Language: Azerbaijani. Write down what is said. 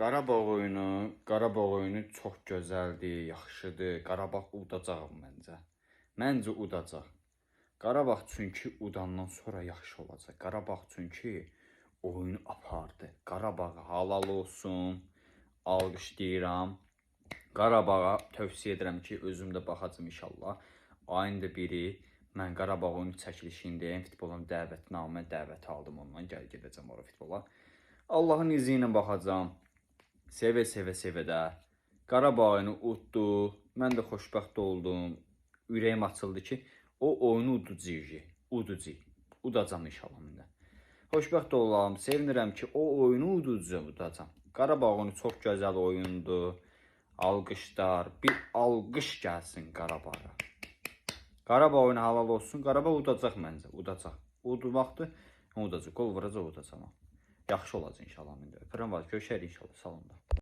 Qarabağ oyunu çox gözəldir, yaxşıdır. Qarabağ udacaq məncə. Məncə udacaq. Qarabağ çünki udandan sonra yaxşı olacaq. Qarabağ çünki oyunu apardı. Qarabağa halal olsun. Alqışlayıram. Qarabağa tövsiyə edirəm ki, özüm də baxacam inşallah. Ayın da biri mən Qarabağ oyunu çəkilişindəyəm. Futbolun dəvətnamə dəvət aldım ondan. Gəl gedəcəm ora futbola. Allahın izi ilə baxacam. Sevə də. Qarabağ oyunu uddu. Mən də xoşbəxt oldum. Ürəyim açıldı ki, o oyunu uducu. Udacam inşallah mən də. Xoşbəxt olam. Sevinirəm ki, o oyunu udacam. Qarabağ oyunu çox gözəl oyundur. Alqışlar. Bir alqış gəlsin Qarabağa. Qarabağ oyunu halal olsun. Qarabağ udacaq məncə. Udacaq. Udmaqdır. Udacaq. Qol vuracaq udacaq. Yaxşı olacaq inşallah. Öpürəm var. Görüşərik inşallah. Salonda.